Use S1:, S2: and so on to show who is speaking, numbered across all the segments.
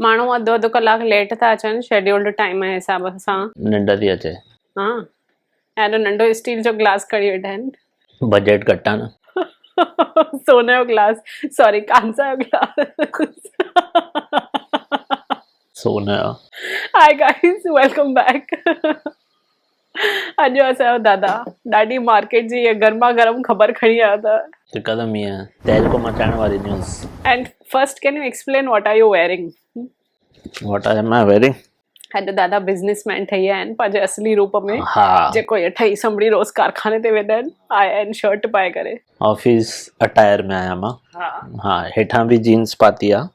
S1: माण्हू अधु अधु कलाक लेट था अचनि शेड्यूल्ड टाइम जे हिसाब सां।
S2: निंड थी अचे।
S1: हा एॾो नंढो स्टील जो ग्लास खणी वेठा आहिनि।
S2: बजट घटि आहे न।
S1: सोने जो ग्लास, सॉरी कांसा जो ग्लास।
S2: सोने जो।
S1: Hi guys, welcome back. अॼु असांजो दादा ॾाढी मार्केट जी गर्मा गर्म ख़बर खणी आया अथव।
S2: हिकदमि ईअं तहलको मचाइण वारी news.
S1: And first can you explain what are you wearing?
S2: What are am I wearing?
S1: अॼु दादा बिज़नेसमैन ठही विया आहिनि पंहिंजे असली रूप में।
S2: हा।
S1: जेको इहे ठही संभड़ी रोज़ कारखाने ते वेंदा आहिनि आया आहिनि शर्ट पाए करे।
S2: ऑफिस अटायर में आहियां मां। हा हेठां बि जीन्स पाती आहे,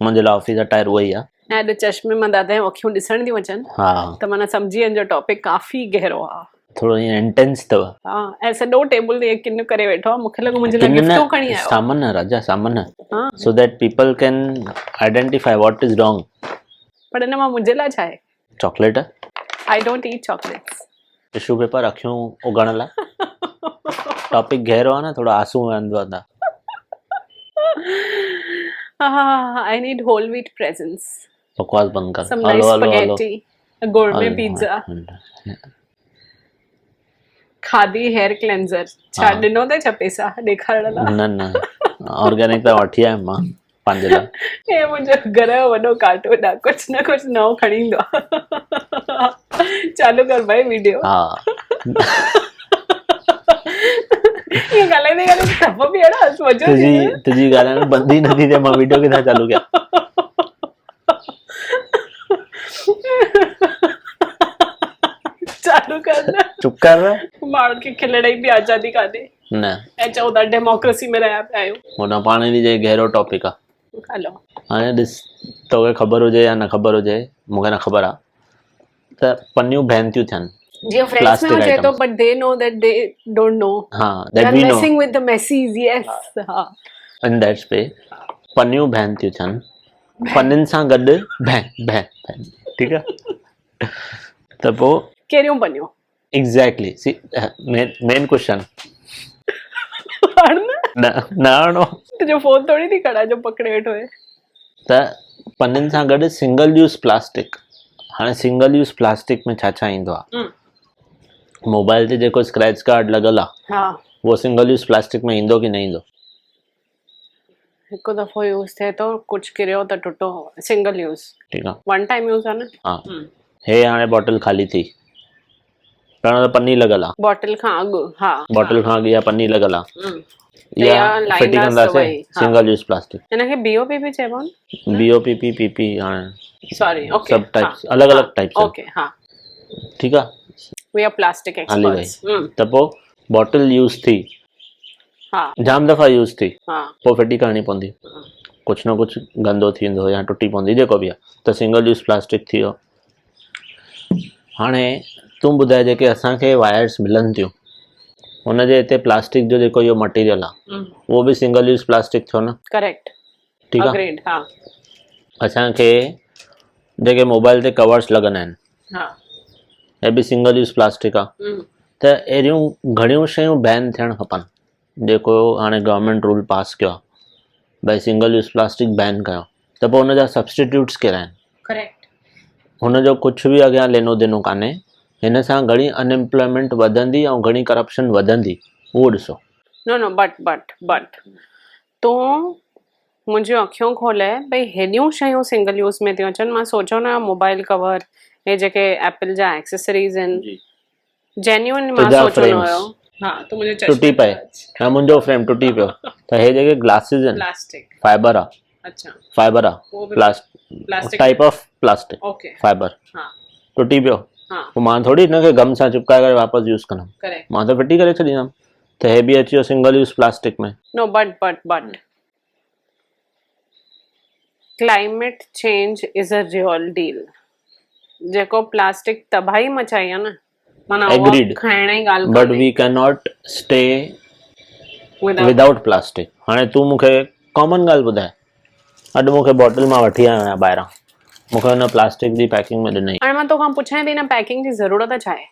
S2: मुंहिंजे लाइ ऑफिस अटायर उहो ई आहे।
S1: ऐं अॼु चश्मे मां दादा जूं अखियूं ॾिसण थियूं अचनि।
S2: हा
S1: त माना सम्झी वञिजो टॉपिक काफ़ी गहरो आहे।
S2: थोरो ईअं इंटेंस अथव।
S1: हा ऐं सॼो टेबल ते किन करे वेठो आहे। मूंखे लॻो मुंहिंजे लाइ गिफ्टूं खणी आयो।
S2: सामान राजा सामान,
S1: हा
S2: so that people can identify what is wrong.
S1: पर हिन मां मुंहिंजे लाइ छा आहे?
S2: Chocolate.
S1: I don't eat chocolates.
S2: Tissue paper अखियूं उगण लाइ। टॉपिक गहरो आहे न, थोरो आंसू वेंदो आहे।
S1: I need whole wheat presence.
S2: बकवास बंद कर।
S1: Some nice spaghetti, a gourmet pizza. Khadi hair cleanser. छा ॾिनो अथई छा पैसा ॾेखारण लाइ?
S2: न न ऑर्गेनिक त वठी आयमि मां पंहिंजे लाइ।
S1: हे मुंहिंजो घर जो वॾो कार्टून आहे, कुझु न कुझु नओं खणी ईंदो आहे। चालू कर भाई वीडियो।
S2: हा
S1: ये ॻाल्हाईंदे ॻाल्हाईंदे टप बि अहिड़ा मज़ो
S2: तुंहिंजी ॻाल्हाइण बंदि ई नथी थिए, मां वीडियो किथां चालू कयां?
S1: चालू कर न।
S2: चुप कर।
S1: माण्हुनि खे खिलण जी बि आज़ादी कान्हे
S2: न।
S1: ऐं चऊं था डेमोक्रेसी में रहिया पिया आहियूं।
S2: हुन पाण ई जे गहरो टॉपिक आहे।
S1: हलो
S2: हाणे ॾिस, तोखे ख़बर हुजे या न ख़बर हुजे, मूंखे न ख़बर आहे, त पनियूं बैन थियूं थियनि।
S1: जीअं फ्रेंड्स में हो चए थो, but they know that they don't know.
S2: हा, that we know.
S1: Messing with the messes. Yes. हा
S2: इन दैट्स वे पनियूं बैन थियूं थियनि। पनियुनि सां गॾु बैन बैन, ठीकु आहे? त पोइ
S1: कहिड़ियूं पनियूं? एग्जैक्टली।
S2: सी मेन क्वेश्चन न हणो।
S1: तुंहिंजो फोन थोड़ी थी खणा जो पकड़े वेठो है।
S2: त पनियुनि सां गॾु सिंगल यूज़ प्लास्टिक। हाणे सिंगल यूज़ प्लास्टिक में छा छा ईंदो आहे? मोबाइल ते जेको स्क्रैच कार्ड लॻल आहे,
S1: हा,
S2: उहो सिंगल यूज़ प्लास्टिक में ईंदो की न ईंदो?
S1: हिकु दफ़ो यूज़ थिए थो, कुझु किरियो त टुटो। सिंगल यूज़,
S2: ठीकु आहे,
S1: वन टाइम यूज़ आहे न।
S2: हा। हे हाणे बॉटल ख़ाली थी, पहिरियों त पन्नी लॻल आहे।
S1: बॉटल खां अॻु? हा,
S2: बॉटल खां अॻु इहा पन्नी लॻल आहे।
S1: इहा
S2: फिटी कंदासीं सिंगल यूज़ प्लास्टिक।
S1: हिनखे बीओपीपी चइबो आहे।
S2: बीओपीपी पीपी हाणे
S1: सॉरी, ओके,
S2: सब टाइप्स अलग अलग टाइप्स।
S1: ओके, हाँ,
S2: ठीक है।
S1: We are plastic experts.
S2: त पोइ बॉटल यूज़ थी,
S1: हाँ,
S2: जाम दफ़ा यूज़ थी,
S1: हाँ,
S2: पोइ फिटी करणी पवंदी। कुछ न कुछ गंदो थी वेंदो या टुटी पवंदी, जेको बि आहे, त सिंगल यूज़ प्लास्टिक थी वियो। हाणे तूं ॿुधाए, जेके असांखे वायर्स मिलनि थियूं, हुनजे हिते प्लास्टिक जो जेको इहो मटीरियल आहे, उहो बि सिंगल यूज़ प्लास्टिक थियो न? करेक्ट। ठीकु आहे।
S1: अग्रीड। हाँ।
S2: असांखे जेके मोबाइल ते कवर्स लॻंदा आहिनि,
S1: हाँ,
S2: हे बि सिंगल यूज़ प्लास्टिक आहे। त अहिड़ियूं घणियूं शयूं बैन थियणु खपनि, जेको हाणे गवर्नमेंट रूल पास कयो आहे, भई सिंगल यूज़ प्लास्टिक बैन कयो। त पोइ हुनजा सब्सटीट्यूट्स कहिड़ा आहिनि? करेक्ट। हुनजो कुझु बि अॻियां लेनो देनो कान्हे। हिन सां घणी अनएम्प्लॉयमेंट वधंदी ऐं घणी करप्शन वधंदी, उहो ॾिसो। नो
S1: नो, बट तूं मुंहिंजियूं अखियूं खोले, भई हेॾियूं शयूं सिंगल यूज़ में थियूं अचनि। मां सोचियो न मोबाइल कवर, हे जेके एप्पल जा एक्सेसरीज़ आहिनि, जेन्युइन मां सोचियो न हुयो। हाँ, तो मुझे
S2: टुटी पए या मुंहिंजो फ्रेम टुटी पियो, त हे जेके ग्लासिस आहिनि, प्लास्टिक फाइबर आहे। अच्छा, फाइबर आहे, plastic type of plastic. Okay, fibre. हाँ, टुटी पियो, हाँ, पोइ मां थोड़ी हिनखे गम सां चिपकाए करे वापसि यूज़ कंदमि। मां त फिटी करे छॾींदमि। त हे बि अची वियो सिंगल यूज़ प्लास्टिक में। No, but
S1: climate change is a real deal. जेको प्लास्टिक तबाही मचाई आहे न, माना
S2: एग्रीड,
S1: खाइण जी ॻाल्हि,
S2: but we can not stay without plastic. हाणे तूं मूंखे कॉमन ॻाल्हि ॿुधाए, अॼु मूंखे बॉटल मां वठी आयो आहियां ॿाहिरां, मूंखे हुन प्लास्टिक जी पैकिंग में ॾिनई। हाणे
S1: मां तोखां पुछां थी, न पैकिंग जी ज़रूरत छा आहे?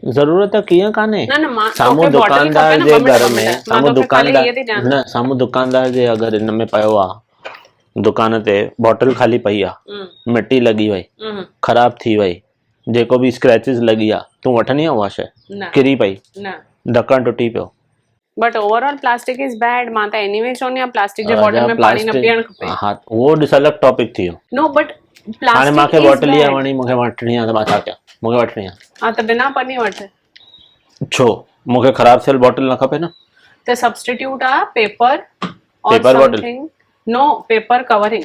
S2: ज़रूरत कीअं कान्हे।
S1: साम्हूं दुकानदार जे घर में,
S2: साम्हूं दुकानदार जे अगरि हिन में पियो आहे, दुकान ते बॉटल खाली पई आहे, मिटी लॻी वई, ख़राब थी वई, जेको बि स्क्रैचिस लॻी आहे, तूं वठंदी आहे उहा शइ? किरी पई, ढक्कण टुटी पियो।
S1: But overall plastic is bed. मां त एनीवे चवंदी आहियां प्लास्टिक जे बॉटल में पाणी न पीअण खपे।
S2: हा, उहो ॾिस अलॻि टॉपिक थी वियो।
S1: नो बट
S2: हाणे
S1: प्लास्टिक
S2: मूंखे
S1: इज
S2: बॉटल इहा
S1: बैड।
S2: वणी, मूंखे वठणी आहे त मां छा कयां? मूंखे वठणी आहे।
S1: हा त बिना पन्नी वठ।
S2: छो? मूंखे ख़राब थियल बॉटल न खपे न।
S1: त सब्स्टिट्यूट आहे पेपर और
S2: पेपर बॉटल?
S1: समथिंग। नो, पेपर कवरिंग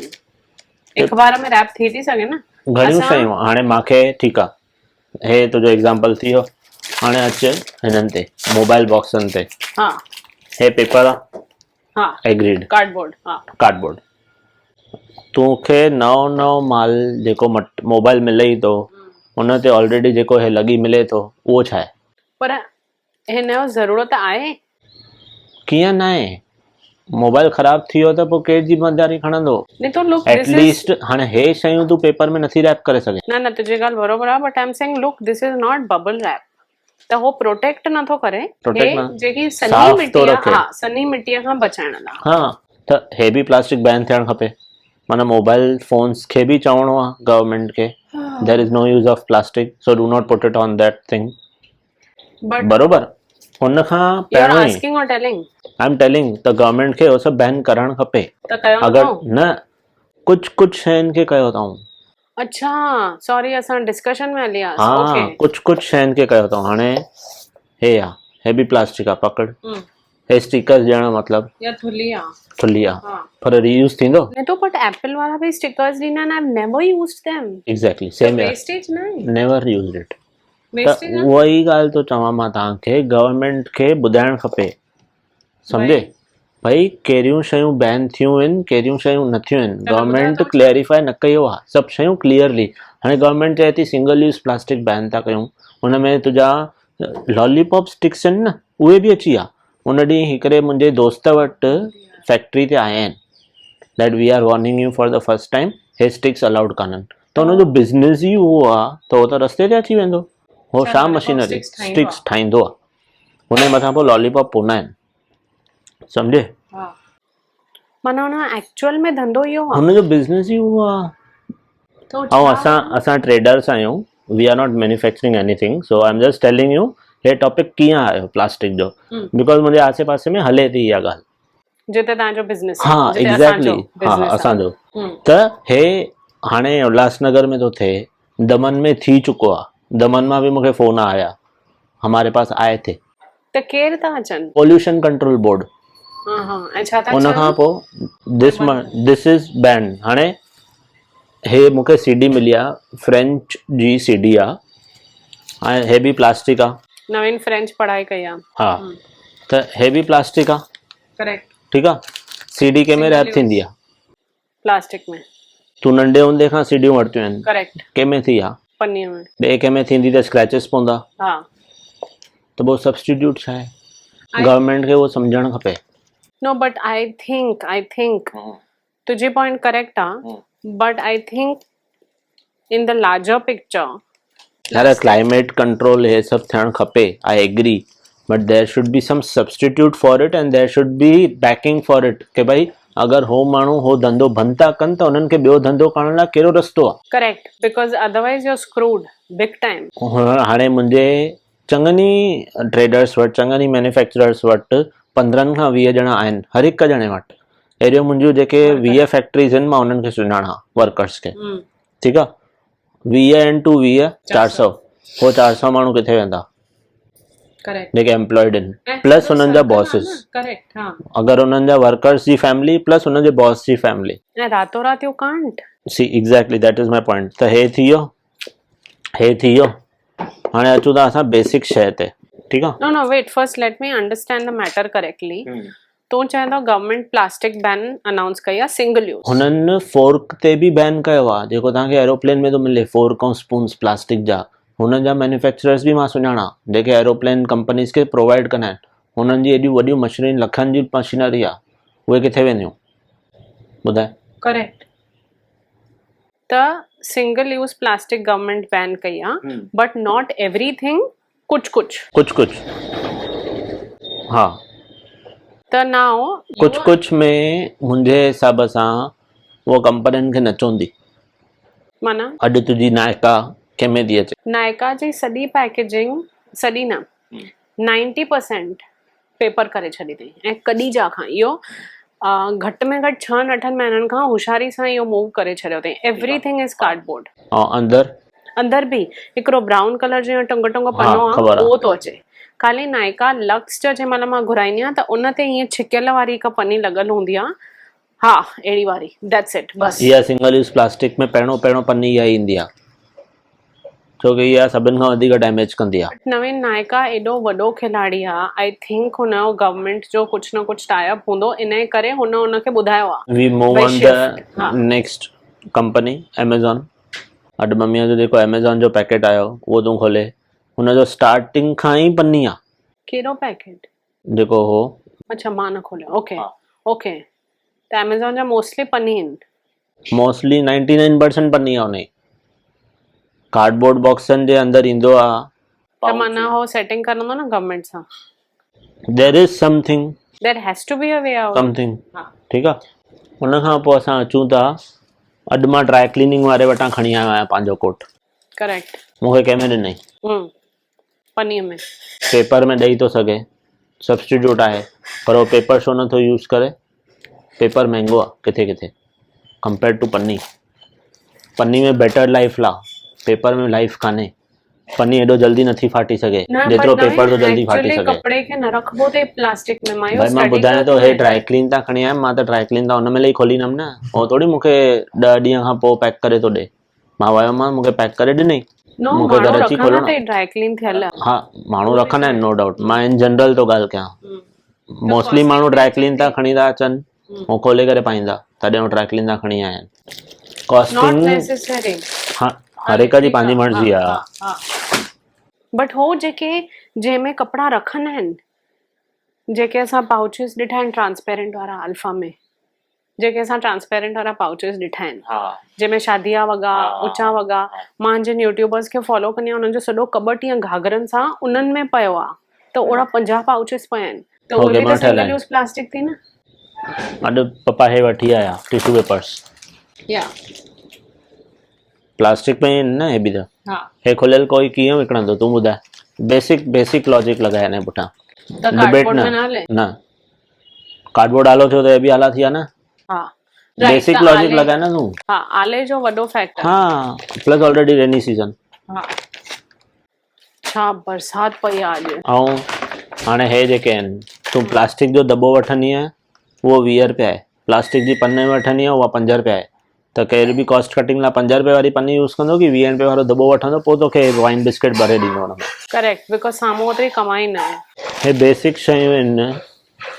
S1: अखबार में रैप थी थी सघे न।
S2: घणियूं शयूं हाणे मूंखे ठीकु आहे, हे तुंहिंजो एग्ज़ाम्पल थी वियो। हाणे अच हिननि ते, मोबाइल बॉक्सनि ते।
S1: हा,
S2: हे पेपर आहे।
S1: हा,
S2: एग्रीड।
S1: कार्डबोर्ड। हा,
S2: कार्डबोर्ड। तोखे नओं माल जेको मोबाइल मिले ई थो, उन ते ऑलरेडी जेको हे लॻी मिले थो, उहो छा आहे?
S1: पर हिन जो ज़रूरत आहे?
S2: कीअं न आहे? मोबाइल ख़राब थी वियो त पोइ केरु ज़िमेदारी खणंदो?
S1: नहीं तो लुक
S2: एटलीस्ट हाणे हे शयूं तूं पेपर में नथी रैप करे सघे।
S1: न तुंहिंजी ॻाल्हि बरोबर आहे, but I am saying look this is not bubble wrap. त हो प्रोटेक्ट नथो करे, हे जेकी सनी मिट्टी आहे, हा, सनी मिट्टीअ खां बचाइण लाइ।
S2: हा, त हे बि प्लास्टिक बैन थियणु खपे। माना मोबाइल फोन्स खे बि चवणो आहे गवर्नमेंट खे, there is no use of plastic, so do not put it on that thing. बरोबर, हुन खां पहिरियों ई
S1: आस्किंग और टेलिंग,
S2: आई एम टेलिंग त गवर्नमेंट खे उहो सभु बैन करणु खपे। अगरि न कुझु शयुनि खे कयो अथऊं।
S1: अच्छा, सॉरी, असां डिस्कशन में हली वियासीं।
S2: हा, कुझु शयुनि खे कयो अथऊं। हाणे हे बि प्लास्टिक आहे, पकड़। हे स्टिकर्स ॾियण जो मतिलबु
S1: या थुल्ही
S2: आहे, पर रीयूज थींदो?
S1: नहीं तो बट एप्पल वाला भी स्टिकर्स ॾींदा आहिनि, I have never used them.
S2: Exactly same है,
S1: वेस्टेज न आहे,
S2: नेवर यूज्ड इट।
S1: वेस्टेज
S2: त उहा ई ॻाल्हि तो चवां मां तव्हांखे, गवर्नमेंट खे ॿुधाइणु खपे, सम्झे? भाई कहिड़ियूं शयूं बैन थियूं आहिनि, कहिड़ियूं शयूं न थियूं आहिनि, गवर्नमेंट क्लैरिफाई न कयो आहे सभु शयूं क्लियरली। हाणे गवर्नमेंट चए थी सिंगल यूज़ प्लास्टिक बैन था कयूं, हुन में तुंहिंजा लॉलीपॉप स्टिक्स आहिनि न, उहे बि अची विया। उन ॾींहुं हिकिड़े मुंहिंजे दोस्त वटि फैक्ट्री ते आया आहिनि, that we are warning you for the first time, हे स्टिक्स अलाउड कान्हनि। त हुनजो बिज़नेस ई उहो आहे, त उहो त रस्ते ते अची वेंदो। हो छा मशीनरी स्टिक्स ठाहींदो आहे, हुन मथां पोइ लॉलीपॉप पोना आहिनि, सम्झे?
S1: माना हुन एक्चुअल में धंधो इहो आहे,
S2: हुनजो बिज़नेस ई उहो आहे। ऐं असां ट्रेडर्स आहियूं, we are not manufacturing anything, so I am just telling you हे टॉपिक कीअं आयो प्लास्टिक जो, बिकॉज मुंहिंजे आसे पासे में हले थी इहा ॻाल्हि।
S1: जिते तव्हांजो बिज़नेस,
S2: हा एग्जैक्टली, हा असांजो। त हे हाणे उल्हासनगर में थो थिए, दमन में थी चुको आहे, दमन मां बि मूंखे फ़ोन आया, हमारे पास आए थे।
S1: त केरु था अचनि?
S2: Pollution control board.
S1: ऐं छा था
S2: उन खां पोइ दिस इज़ बैन। हाणे हे मूंखे सीडी मिली आहे, फ्रेंच जी सीडी आहे, ऐं हे बि प्लास्टिक आहे।
S1: नवीन फ्रेंच पढ़ाई कई आहे।
S2: हा, त हे बि प्लास्टिक आहे।
S1: करेक्ट,
S2: ठीकु आहे। सीडी कंहिं में रैप थींदी आहे? प्लास्टिक में। तूं नंढे हूंदे खां सीडियूं वरितियूं आहिनि, करेक्ट, कंहिं में थी आहे? पन्नीअ में। ॿिए कंहिं में थींदी त स्क्रैचेस पवंदा। हा, त पोइ सब्स्टिट्यूट छा आहे? गवर्नमेंट खे उहो सम्झणु खपे। नो बट आई थिंक तुंहिंजी पॉइंट करेक्ट आहे, but I think in the larger picture यार क्लाइमेट कंट्रोल हे सभु थियणु खपे, I agree, but there should be some substitute for it and there should be backing for it, कि भाई अगर हो माण्हू हो धंधो बंदि था कनि त उन्हनि खे ॿियो धंधो करण लाइ कहिड़ो रस्तो आहे? Correct, because otherwise you are screwed big time. हाणे मुंहिंजे चङनि ई ट्रेडर्स वटि, चङनि ई मैन्युफैक्चरर्स वटि 15 खां 20 ॼणा आहिनि, हर हिकु ॼणे वटि। अहिड़ियूं मुंहिंजियूं जेके 20 फैक्ट्रीज़ आहिनि, मां उन्हनि खे सुञाणा वर्कर्स खे, ठीकु आहे। 20 into 20 400, हो 400 माण्हू किथे वेंदा? जेके एम्प्लॉयड आहिनि, प्लस हुननि जा बॉसिस। करेक्ट, हाँ। अगरि हुननि जा वर्कर्स जी फैमिली प्लस हुननि जे बॉस जी फैमिली, ऐं रातो रात U can't see exactly, that is my point. त हे थी वियो। हाणे अचूं था असां बेसिक शइ ते, ठीकु आहे। No wait, first let me understand the matter correctly. तूं चए थो गवर्नमेंट प्लास्टिक बैन अनाउंस कई आहे सिंगल यूज़, हुननि फोर्क ते बि बैन कयो आहे, जेको तव्हांखे एरोप्लेन में थो मिले, फोर्क ऐं स्पून्स प्लास्टिक जा। हुननि जा मैन्युफैक्चरर्स बि मां सुञाणा, जेके एरोप्लेन कंपनीज़ खे प्रोवाइड कंदा आहिनि। हुननि जी एॾियूं वॾियूं मशीनरी, लखनि जी मशीनरी आहे, उहे किथे वेंदियूं ॿुधाए? करेक्ट। त सिंगल यूज़ प्लास्टिक गवर्नमेंट बैन कई आहे, बट नॉट एवरीथिंग, कुछ हा। त नाउ कुछ में मुंहिंजे हिसाब सां उहो कंपनियुनि खे न चवंदी
S1: माना
S2: अॼु तुंहिंजी नायका कंहिंमें थी अचे।
S1: नायका जी सॼी पैकेजिंग, सॼी न 90% पेपर करे छॾी अथई ऐं कॾहिं जा खां इहो घटि में घटि 6-8 महीननि खां होशियारी सां इहो मूव करे छॾियो अथई। Everything is cardboard.
S2: ऐं
S1: अंदर बि हिकिड़ो ब्राउन कलर जो टंग टंग
S2: हाँ,
S1: पनो
S2: ख़बर
S1: आहे
S2: आहे।
S1: उहो थो अचे। ख़ाली नायका लक्स जो जंहिं महिल मां घुराईंदी आहियां त उन ते ईअं छिकियल वारी हिकु पनी लॻल हूंदी आहे, हा अहिड़ी वारी, दैट्स इट बस।
S2: इहा सिंगल यूज़ प्लास्टिक में पहिरियों पन्नी इहा ईंदी आहे, छोकी इहा सभिनि खां वधीक डैमेज कंदी आहे।
S1: नवीन नायका एॾो वॾो खिलाड़ी आहे, आई थिंक हुनजो गवर्नमेंट जो कुझु न कुझु टाइप हूंदो, इन जे करे हुनखे ॿुधायो आहे।
S2: वी मूव
S1: भई
S2: ऑन
S1: shift,
S2: द
S1: हाँ।
S2: Next company Amazon. अॼु मम्मीअ जो जेको एमेज़ॉन जो पैकेट आयो उहो तूं खोले, हुनजो स्टार्टिंग खां ई पन्नी आहे।
S1: कहिड़ो पैकेट?
S2: जेको हो
S1: अच्छा मां न खोलियो। ओके ओके, त एमेज़ॉन जा मोस्टली पनी आहिनि।
S2: मोस्टली 99% पन्नी आहे हुनजी। कार्डबोर्ड बॉक्सनि जे अंदरि ईंदो आहे।
S1: त माना हो सेटिंग करंदो न गवर्नमेंट सां।
S2: There is something,
S1: there has to be a way out.
S2: Something,
S1: हाँ।
S2: ठीकु आहे। हुन खां पोइ असां अचूं था, अॼु मां ड्राई क्लीनिंग वारे वटां खणी आयो आहियां पंहिंजो कोट।
S1: करेक्ट।
S2: मूंखे कंहिंमें ॾिनई?
S1: पनीअ में।
S2: पेपर में ॾेई थो सघे, सब्सटीट्यूट आहे, पर उहो पेपर छो नथो यूज़ करे? पेपर महांगो आहे किथे किथे कंपेयर टू पन्नी। पन्नी में बेटर लाइफ आहे, पेपर में लाइफ कान्हे। पन्नी एॾो जल्दी नथी फाटी सघे जेतिरो पेपर तो जल्दी फाटी सघे।
S1: कपिड़े खे न रखबो ते प्लास्टिक में।
S2: भाई मां ॿुधायां थो, हे ड्राई क्लीन था खणी आयमि मां, त ड्राई क्लीन था हुन महिल ई खोलींदमि न। उहो थोरी मूंखे 10 ॾींहं खां पोइ पैक करे थो ॾे। मां वयोमांसि, मूंखे पैक करे ॾिनई, मूंखे घर अची खोलणो।
S1: ड्राई क्लीन थियल।
S2: हा माण्हू रखंदा आहिनि, नो डाउट। मां इन जनरल थो ॻाल्हि कयां, मोस्टली माण्हू ड्राई क्लीन था खणी था अचनि, ऐं खोले करे पाईंदा, तॾहिं ड्राई क्लीन था खणी आया आहिनि। कॉस्टिंग हर हिक जी पंहिंजी मर्ज़ी आहे।
S1: बट हो जेके जंहिंमें कपिड़ा रखंदा आहिनि, जेके असां पाउचिस ॾिठा आहिनि ट्रांसपेरेंट वारा अल्फा में, जेके असां ट्रांसपेरेंट वारा पाउचिस ॾिठा आहिनि, जंहिंमें शादी जा वॻा, ऊचा वॻा, मां जिन यूट्यूबर्स खे फॉलो कंदी आहियां उन्हनि जो सॼो कबट ईअं घाघरनि सां उन्हनि में पियो आहे, त ओड़ा 50 पाउचिस पिया आहिनि, त उहे बि त सिंगल यूज़ प्लास्टिक थी न।
S2: अॼु पप्पा हे वठी आया टिश्यू पेपर्स,
S1: या
S2: प्लास्टिक में आहिनि न, हे बि त
S1: हा।
S2: हे खुलियल कोई कीअं विकिणंदो तूं ॿुधाए? बेसिक लॉजिक लॻाए हिन पुठियां। डिबेट न कार्डबोर्ड आलो थियो त हे बि आला थी विया न।
S1: हा
S2: बेसिक लॉजिक लॻाए न तूं।
S1: हा, आले जो वॾो फैक्टर।
S2: हाँ, प्लस ऑलरेडी रेनी सीजन।
S1: हा, छा बरसात पई आहे अॼु।
S2: ऐं हाणे हे जेके आहिनि, तूं प्लास्टिक जो दॿो वठंदी आहे उहो 20 रुपया आहे, प्लास्टिक जी पन्नी वठंदी आहे उहा 5 रुपया आहे। त केर बि कॉस्ट कटिंग लाइ 5 रुपए वारी पन्नी यूज़ कंदो कि 20 रुपए वारो दॿो वठंदो, पोइ तोखे वाइन बिस्किट भरे ॾींदो हुन में।
S1: करेक्ट, बिकॉज साम्हूं ओतिरी कमाई न आहे।
S2: हे बेसिक शयूं आहिनि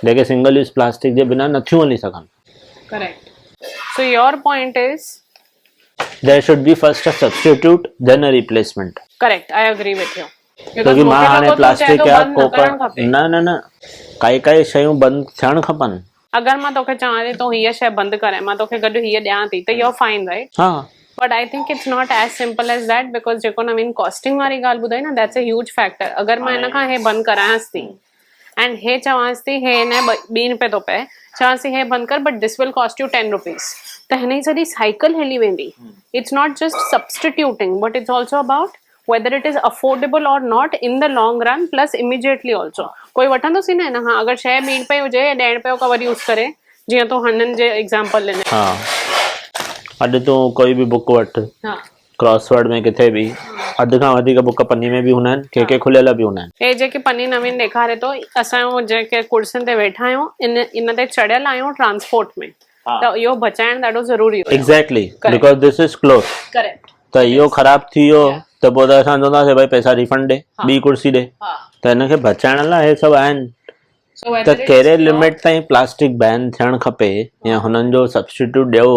S2: जेके सिंगल यूज़ प्लास्टिक जे बिना नथियूं हली सघनि।
S1: Correct. So your point is
S2: there should be first a substitute then a replacement.
S1: Correct, I agree with you.
S2: क्योंकि मां हाणे प्लास्टिक या कोपर न काई शयूं बंदि थियणु खपनि।
S1: अगर मां तोखे चवां थी तो हीअ शइ बंदि करे, मां तोखे गॾु हीअ ॾियां थी, त यू आर फाइन, राइट?
S2: हाँ।
S1: But I think it's not as simple as that, because जेको नवीन कॉस्टिंग वारी ॻाल्हि ॿुधाई न, दैट्स अ ह्यूज फैक्टर। अगर मां हिन खां हे बंदि करायांसि थी एंड हे चवांसि थी हे हिन 2 रुपए थो पए, चवांसि थी हे बंदि कर but this will cost U 10 rupees, त हिन जी सॼी साइकिल हली वेंदी। It's not just substituting but it's also about whether it is affordable or not in the long run plus immediately also। कोई वठंदोसीं न हिन खां, अगर शइ 2 रुपए हुजे या 10 रुपए जो कवर यूज़ करे, जीअं तो हनन जे एग्जांपल ॾिने। हाँ,
S2: अॼु तूं कोई बि बुक वठ, क्रॉसवर्ड में किथे बि, अधु खां वधीक बुक पन्नी में बि हूंदा आहिनि, के खुलियल बि हूंदा आहिनि। हे जेके पन्नी नवीन ॾेखारे थो, असांजो जेके कुर्सियुनि ते वेठा आहियूं इन ते चढ़ियल आहियूं ट्रांसपोर्ट में, त इहो बचाइण ॾाढो ज़रूरी आहे। Exactly, because this is close. Correct. त इहो ख़राब थी वियो त पोइ त असां चवंदासीं भाई पैसा रिफंड ॾे, ॿी कुर्सी ॾे। त हिनखे बचाइण लाइ हे सभु आहिनि। त कहिड़े लिमिट ताईं प्लास्टिक बैन थियणु खपे या हुननि जो सब्स्टिट्यूट ॾियो,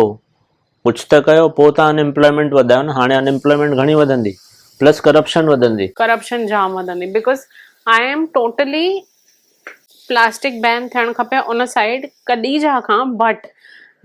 S2: कुझु त कयो, पोइ त अनएम्प्लॉयमेंट वधायो न। हाणे अनएम्प्लॉयमेंट घणी वधंदी, प्लस करप्शन वधंदी। करप्शन जाम वधंदी, because I am totally plastic ban थियणु खपे उन साइड कॾहिं जा खां, बट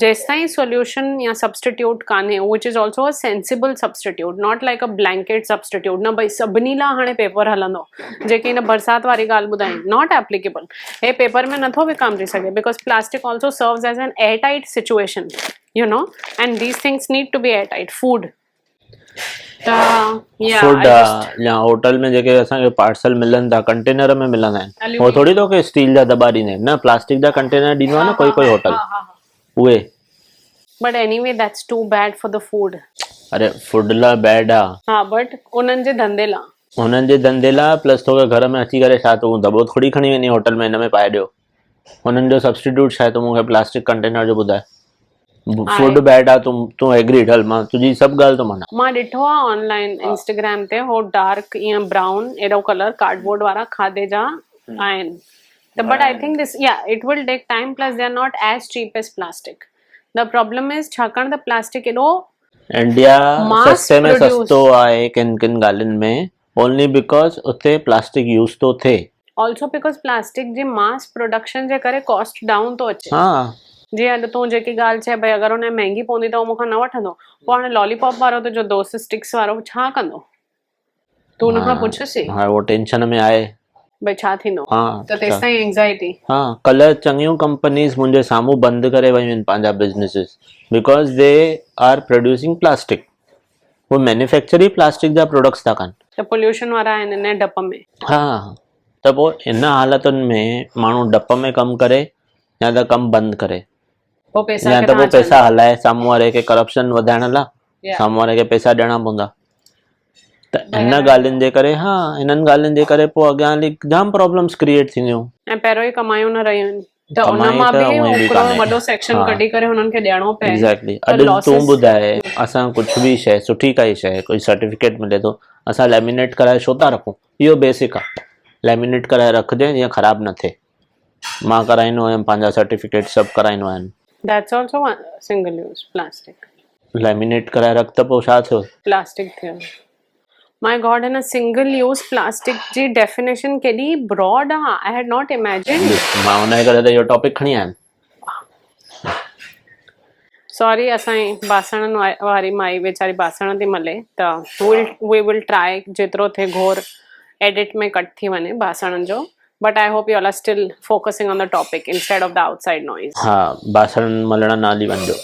S2: जेसि ताईं सोल्यूशन या सब्सटीट्यूट कान्हे, which is also a sensible substitute, not like a blanket substitute. न भई सभिनी लाइ हाणे पेपर हलंदो, जेके हिन बरसाति वारी ॻाल्हि ॿुधाई, नॉट एप्लीकेबल। हे पेपर में नथो विकामजी सघे, because plastic also serves as an air tight situation.
S1: you know, and these things need to be airtight. Food, yeah,
S2: food
S1: I just
S2: या होटल में जेके असांखे पार्सल मिलनि था कंटेनर में मिलंदा आहिनि हो
S1: Aluminium.
S2: थोरी तो के स्टील जा दॿा ॾींदा आहिनि न प्लास्टिक जा कंटेनर ॾींदो आहे न कोई कोई होटल उहे
S1: but anyway that's too bad for the food.
S2: अरे फूड लाइ बैड आहे
S1: हाँ but उन्हनि जे धंधे लाइ
S2: हुननि जे धंधे लाइ प्लस तोखे घर में अची करे छा तूं दॿो थोरी खणी वेंदी होटल में हिन में पाए ॾियो हुननि जो सब्सटीट्यूट छा आहे तूं मूंखे प्लास्टिक कंटेनर जो ॿुधाए फूड बैड आहे तूं एग्रीड हल मां तुंहिंजी सभु ॻाल्हि थो मञा
S1: मां ॾिठो आहे ऑनलाइन इंस्टाग्राम ते हो डार्क ईअं ब्राउन एॾो कलर कार्डबोर्ड वारा खाधे जा आहिनि त बट आई थिंक दिस या it will take time plus they are not as cheap as plastic the problem is छाकाणि त प्लास्टिक एॾो
S2: इंडिया
S1: Mass
S2: सस्ते में
S1: produce.
S2: सस्तो आहे किन किन ॻाल्हियुनि में ओनली बिकॉज उते प्लास्टिक यूज़ थो थिए
S1: ऑल्सो बिकॉज प्लास्टिक जी मास प्रोडक्शन जे करे कॉस्ट डाउन थो अचे
S2: हा
S1: जीअं अॼु तूं जेकी ॻाल्हि चए भई अगरि हुन महांगी पवंदी त उहो मूंखां न वठंदो पोइ हाणे लॉलीपॉप वारो तुंहिंजो दोस्त स्टिक्स वारो छा कंदो तूं हुनखां पुछिसी
S2: हा वो टेंशन में आहे
S1: भई छा थींदो
S2: हा
S1: त तेसि ताईं एंग्ज़ाइटी
S2: हा कल्ह चङियूं कंपनीज़ मुंहिंजे साम्हूं बंदि करे वयूं आहिनि पंहिंजा businesses because they are producing plastic वो मैन्युफैक्चर ई प्लास्टिक जा प्रोडक्ट्स था कनि
S1: त पोल्यूशन वारा आहिनि हिन डप में
S2: हा त पोइ इन हालतुनि में माण्हू डप में कमु करे या त कमु बंदि करे
S1: पोइ पैसा
S2: या त पोइ पैसा हलाए साम्हूं वारे खे करप्शन वधाइण लाइ साम्हूं वारे खे पैसा ॾियणा पवंदा त इन ॻाल्हियुनि जे करे हा इन्हनि ॻाल्हियुनि जे करे पोइ अॻियां हली जाम प्रॉब्लम्स क्रिएट थींदियूं
S1: ऐं पहिरियों ई कमायूं न रहियूं आहिनि त उन
S2: कमाई
S1: मां
S2: त
S1: बि
S2: उहे बि
S1: हिकिड़ो
S2: कान्हे।
S1: वॾो सेक्शन
S2: हा।
S1: कढी करे हुननि खे ॾियणो पए
S2: एग्जैक्टली
S1: त
S2: अॼु तूं
S1: losses-
S2: ॿुधाए असां कुझु बि शइ सुठी काई शइ कोई सर्टिफिकेट मिले थो असां लैमिनेट कराए छो था रखूं इहो बेसिक आहे लैमिनेट कराए रखिजे जीअं ख़राबु न थिए मां कराईंदो आहियां पंहिंजा सर्टिफिकेट सभु कराईंदो आहियां
S1: That's also one single use plastic.
S2: Laminate कराए रख त पोइ छा थियो
S1: Plastic थियो My God, in a single use plastic ji definition केॾी broad आहे I had not imagined.
S2: मां हुनजे करे त इहो टॉपिक खणी आयुमि
S1: सॉरी असांजी बासणनि वारी माई वेचारी बासण थी मले त we will try जेतिरो थिए घोर एडिट में कट थी वञे बासणनि जो but I hope you all are still focusing on the topic instead of the outside noise.
S2: हा बासण मलण न हली वञिजो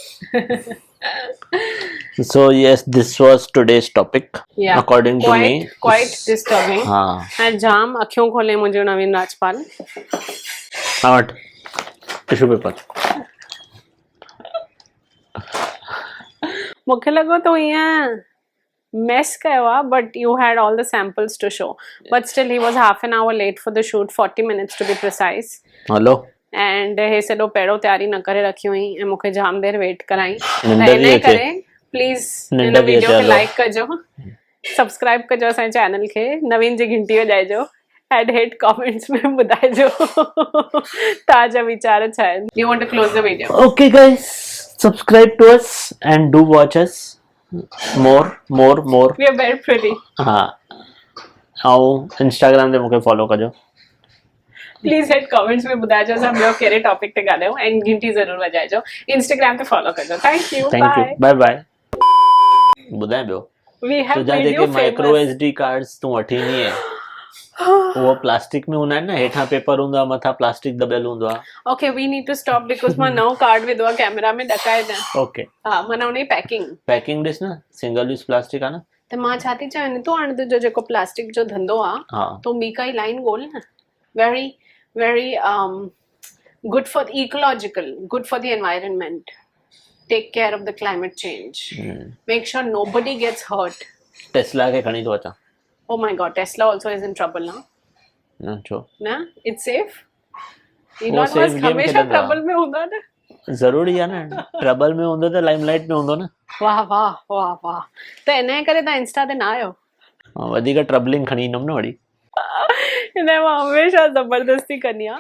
S2: so yes this was today's topic
S1: Yeah,
S2: according to me
S1: quite disturbing.
S2: हा
S1: ऐं जाम अखियूं खोले मुंहिंजो नवीन राजपाल
S2: हा वठ टिश्यू पेपर
S1: मूंखे लॻो तूं ईअं मेस कयो आहे but you had all the samples to show but still he was half an hour late for the shoot 40 minutes to be precise
S2: hello
S1: and hey सॼो पहिरियों तयारी न करे रखी हुई ऐं मूंखे जाम देरि वेट कराई
S2: निंड
S1: त
S2: बि
S1: इन
S2: अचे।
S1: करे प्लीज़
S2: निंड
S1: हिन
S2: बि
S1: वीडियो
S2: अचे,
S1: खे
S2: हलो।
S1: लाइक कजो सब्सक्राइब कजो असांजे चैनल खे नवीन जी घंटी वॼाइजो एंड हेठ कमेंट्स में ॿुधाइजो तव्हांजा वीचार छा आहिनि you want to close the video
S2: okay guys subscribe to us and do watch us more
S1: we are very pretty
S2: हा ऐं इंस्टाग्राम ते मूंखे फॉलो कजो
S1: प्लीज़ हेठ कमेंट्स में ॿुधाइजो असां ॿियो कहिड़े टॉपिक ते ॻाल्हायूं ऐं घंटी ज़रूरु वॼाइजो इंस्टाग्राम ते फॉलो कजो थैंक यू
S2: बाय बाय ॿुधाए ॿियो
S1: वी हैव
S2: तुंहिंजा
S1: मेड
S2: जेके
S1: U
S2: micro
S1: famous
S2: SD cards तूं वठी ईंदी आहे उहो प्लास्टिक में हूंदा आहिनि न हेठां पेपर हूंदो आहे मथां प्लास्टिक दॿियल हूंदो आहे
S1: okay we need to stop because मां नओं कार्ड विधो आहे कैमरा में ॾकाए न
S2: ओके
S1: हा माना हुनजी पैकिंग
S2: पैकिंग ॾिस न सिंगल यूज़ प्लास्टिक आहे न
S1: त मां छा थी चवां तूं हाणे तुंहिंजो जेको प्लास्टिक जो धंधो आहे
S2: हा
S1: तूं ॿी काई लाइन ॻोल्ह न very very good for ecological good for the environment take care of the climate change make sure nobody gets hurt
S2: Tesla खे खणी थो अचां
S1: Oh my God, Tesla also is in trouble now.
S2: न छो
S1: ना it's safe.
S2: वो
S1: Elon
S2: safe
S1: Musk
S2: game
S1: हमेशा
S2: खेलंदो आहे।
S1: ट्रबल में हूंदा न
S2: ज़रूरी आहे न ट्रबल में हूंदो त लाइमलाइट में हूंदो न
S1: वाह वाह वाह वाह त इन करे तव्हां इंस्टा ते न आयो
S2: वधीक ट्रबलिंग खणी ईंदुमि न वरी
S1: हिन मां हमेशा ज़बरदस्ती कंदी आहियां